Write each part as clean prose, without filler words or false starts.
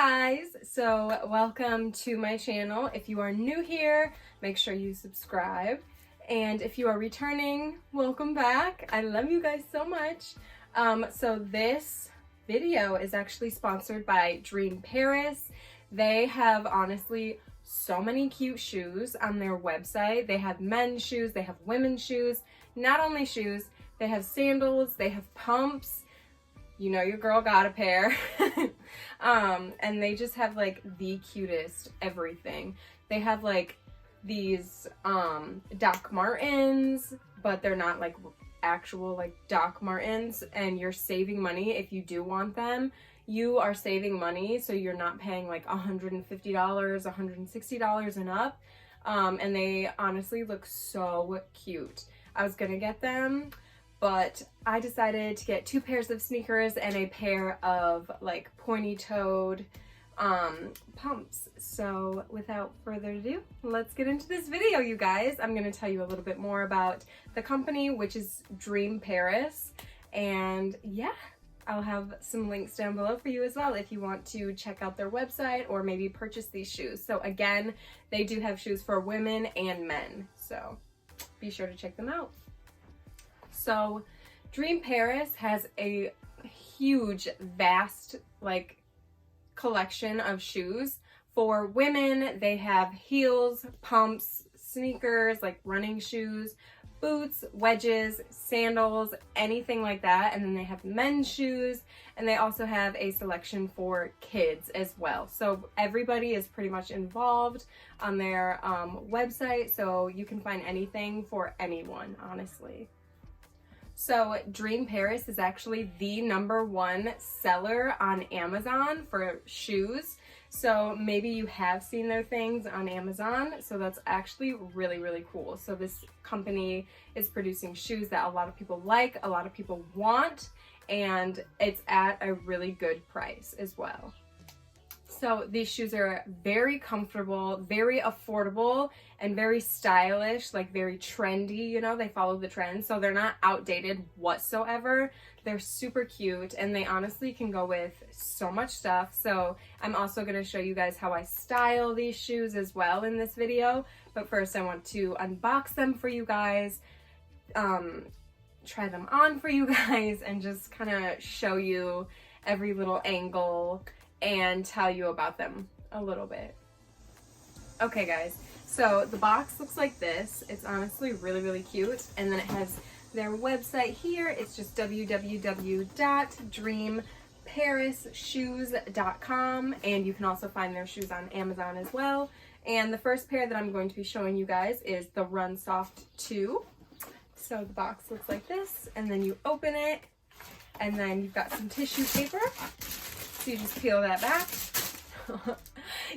guys, so welcome to my channel. If you are new here, make sure you subscribe, and if you are returning, welcome back. I love you guys so much. So this video is actually sponsored by Dream Paris. They have honestly so many cute shoes on their website. They have men's shoes, they have women's shoes, not only shoes, they have sandals, they have pumps. You know your girl got a pair. And they just have like the cutest everything. They have like these Doc Martens, but they're not like actual like Doc Martens, and you're saving money if you do want them. You are saving money, so you're not paying like $150, $160 and up. And they honestly look so cute. I was gonna get them, but I decided to get 2 pairs of sneakers and a pair of like pointy-toed pumps. So without further ado, let's get into this video, you guys. I'm going to tell you a little bit more about the company, which is Dream Paris. And yeah, I'll have some links down below for you as well if you want to check out their website or maybe purchase these shoes. So again, they do have shoes for women and men, so be sure to check them out. So Dream Paris has a huge, vast like collection of shoes. For women, they have heels, pumps, sneakers, like running shoes, boots, wedges, sandals, anything like that. And then they have men's shoes, and they also have a selection for kids as well. So everybody is pretty much involved on their website, so you can find anything for anyone, honestly. So Dream Paris is actually the #1 seller on Amazon for shoes. So maybe you have seen their things on Amazon. So that's actually really, really cool. So this company is producing shoes that a lot of people like, a lot of people want, and it's at a really good price as well. So these shoes are very comfortable, very affordable, and very stylish, like very trendy, you know, they follow the trend. So they're not outdated whatsoever. They're super cute, and they honestly can go with so much stuff. So I'm also going to show you guys how I style these shoes as well in this video. But first I want to unbox them for you guys, try them on for you guys, and just kind of show you every little angle and tell you about them a little bit. Okay guys, so the box looks like this. It's honestly really, really cute. And then it has their website here. It's just www.dreamparisshoes.com, and you can also find their shoes on Amazon as well. And the first pair that I'm going to be showing you guys is the Run Soft 2. So the box looks like this, and then you open it, and then you've got some tissue paper. So you just peel that back.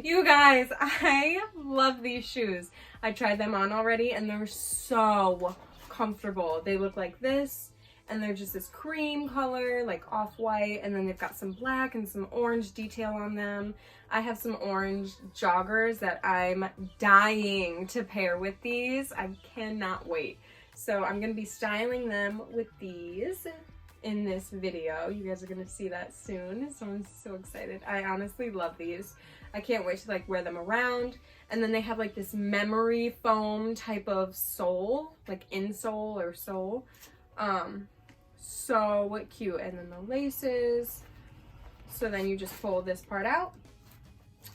You guys, I love these shoes. I tried them on already, and they're so comfortable. They look like this, and they're just this cream color, like off-white, and then they've got some black and some orange detail on them. I have some orange joggers that I'm dying to pair with these. I cannot wait. So I'm going to be styling them with these in this video. You guys are gonna see that soon, so I'm so excited. I honestly love these. I can't wait to like wear them around. And then they have like this memory foam type of sole, like insole or sole. So cute. And then the laces. So then you just pull this part out,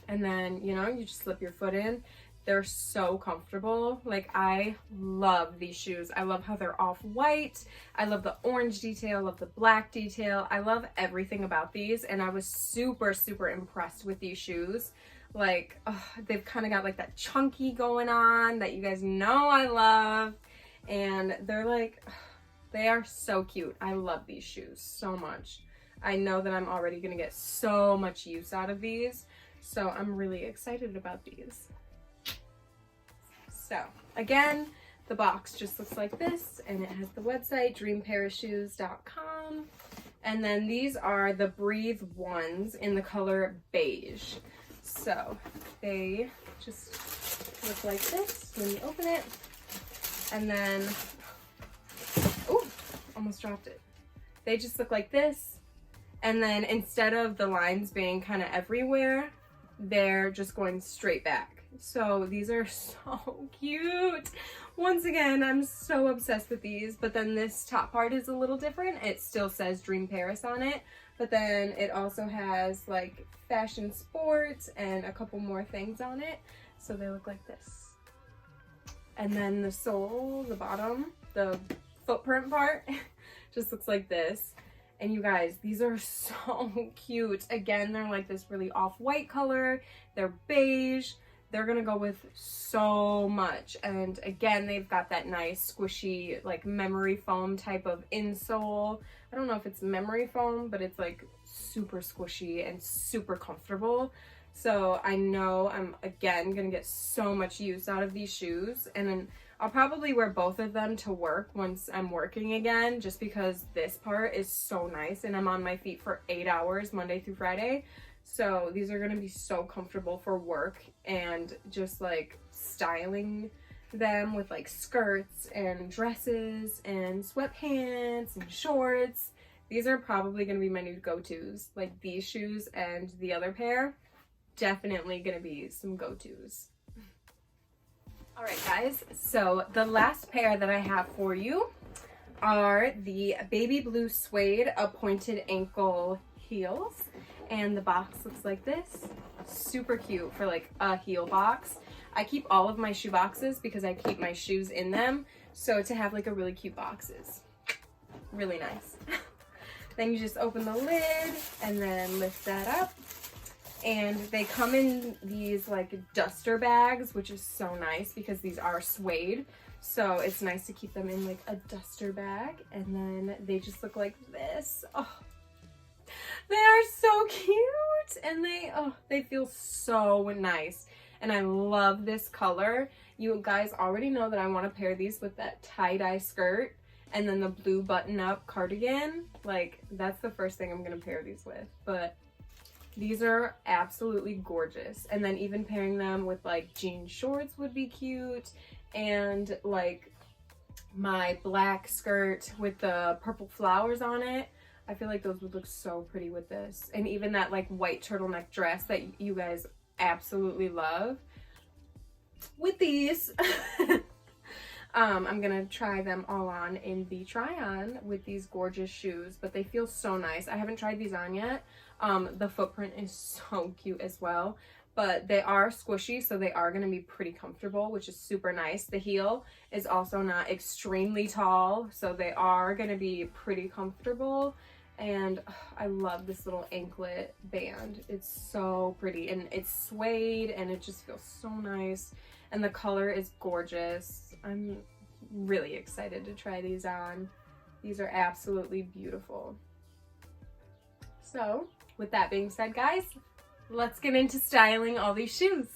and then, you know, you just slip your foot in. They're so comfortable. Like, I love these shoes. I love how they're off-white. I love the orange detail. I love the black detail. I love everything about these, and I was super, super impressed with these shoes. Like, they've kind of got like that chunky going on that you guys know I love, and they're like, they are so cute. I love these shoes so much. I know that I'm already gonna get so much use out of these, so I'm really excited about these. So again, the box just looks like this, and it has the website dreamparisshoes.com. And then these are the Breathe ones in the color beige. So they just look like this when you open it. And then, oh, almost dropped it. They just look like this. And then instead of the lines being kind of everywhere, they're just going straight back. So these are so cute. Once again, I'm so obsessed with these, but then this top part is a little different. It still says Dream Paris on it, but then it also has like fashion sports and a couple more things on it. So they look like this. And then the sole, the bottom, the footprint part just looks like this. And you guys, these are so cute. Again, they're like this really off-white color. They're beige. They're gonna go with so much. And again, they've got that nice squishy like memory foam type of insole. I don't know if it's memory foam, but it's like super squishy and super comfortable. So I know I'm again gonna get so much use out of these shoes. And then I'll probably wear both of them to work once I'm working again, just because this part is so nice and I'm on my feet for 8 hours Monday through Friday. So these are gonna be so comfortable for work and just like styling them with like skirts and dresses and sweatpants and shorts. These are probably gonna be my new go-tos. Like these shoes and the other pair, definitely gonna be some go-tos. All right, guys, so the last pair that I have for you are the baby blue suede pointed ankle heels. And the box looks like this. Super cute for like a heel box. I keep all of my shoe boxes because I keep my shoes in them. So to have like a really cute box is really nice. Then you just open the lid and then lift that up. And they come in these like duster bags, which is so nice because these are suede. So it's nice to keep them in like a duster bag. And then they just look like this. Oh, they are so cute. And they feel so nice. And I love this color. You guys already know that I want to pair these with that tie-dye skirt and then the blue button-up cardigan. Like that's the first thing I'm going to pair these with. But these are absolutely gorgeous. And then even pairing them with like jean shorts would be cute. And like my black skirt with the purple flowers on it. I feel like those would look so pretty with this. And even that like white turtleneck dress that you guys absolutely love. With these, I'm gonna try them all on in the try on with these gorgeous shoes, but they feel so nice. I haven't tried these on yet. The footprint is so cute as well, but they are squishy, so they are going to be pretty comfortable, which is super nice. The heel is also not extremely tall, so they are going to be pretty comfortable. And I love this little anklet band. It's so pretty, and it's suede, and it just feels so nice. And the color is gorgeous. I'm really excited to try these on. These are absolutely beautiful. So with that being said, guys, let's get into styling all these shoes.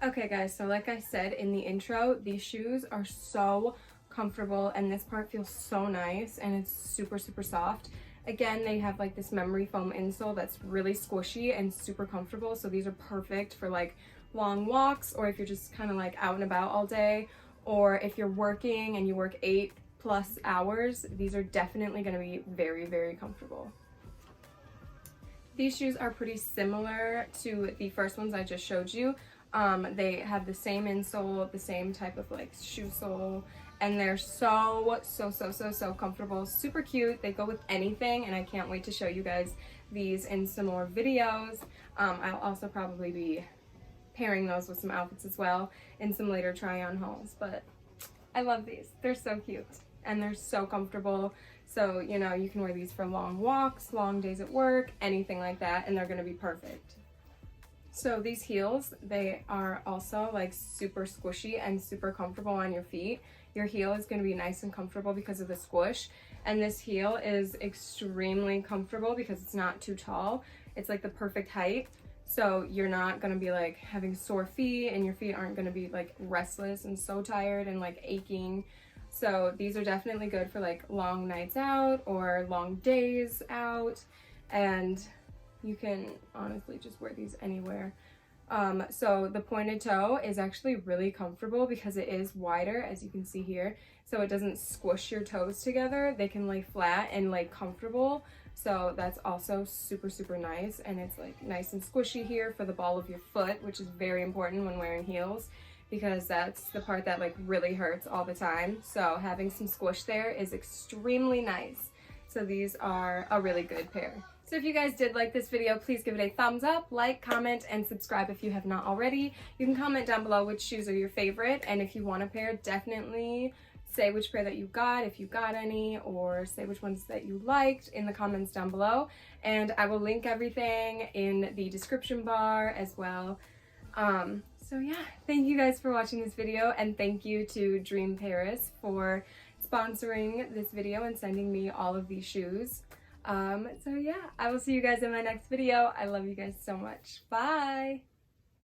Okay guys, so like I said in the intro, these shoes are so comfortable and this part feels so nice and it's super, super soft. Again, they have like this memory foam insole that's really squishy and super comfortable. So these are perfect for like long walks, or if you're just kind of like out and about all day, or if you're working and you work 8+ hours, these are definitely going to be very, very comfortable. These shoes are pretty similar to the first ones I just showed you. They have the same insole, the same type of like shoe sole, and they're so comfortable, super cute. They go with anything, and I can't wait to show you guys these in some more videos. I'll also probably be pairing those with some outfits as well in some later try-on hauls, but I love these. They're so cute and they're so comfortable. So, you know, you can wear these for long walks, long days at work, anything like that, and they're gonna be perfect. So these heels, they are also like super squishy and super comfortable on your feet. Your heel is going to be nice and comfortable because of the squish, and this heel is extremely comfortable because it's not too tall. It's like the perfect height, so you're not going to be like having sore feet, and your feet aren't going to be like restless and so tired and like aching. So these are definitely good for like long nights out or long days out, and you can honestly just wear these anywhere. So the pointed toe is actually really comfortable because it is wider, as you can see here, so it doesn't squish your toes together. They can lay flat and lay comfortable, so that's also super, super nice. And it's like nice and squishy here for the ball of your foot, which is very important when wearing heels because that's the part that like really hurts all the time. So having some squish there is extremely nice. So these are a really good pair. So if you guys did like this video, please give it a thumbs up, like, comment, and subscribe if you have not already. You can comment down below which shoes are your favorite, and if you want a pair, definitely say which pair that you got, if you got any, or say which ones that you liked in the comments down below. And I will link everything in the description bar as well. So yeah, thank you guys for watching this video, and thank you to Dream Paris for sponsoring this video and sending me all of these shoes. So yeah, I will see you guys in my next video. I love you guys so much. Bye!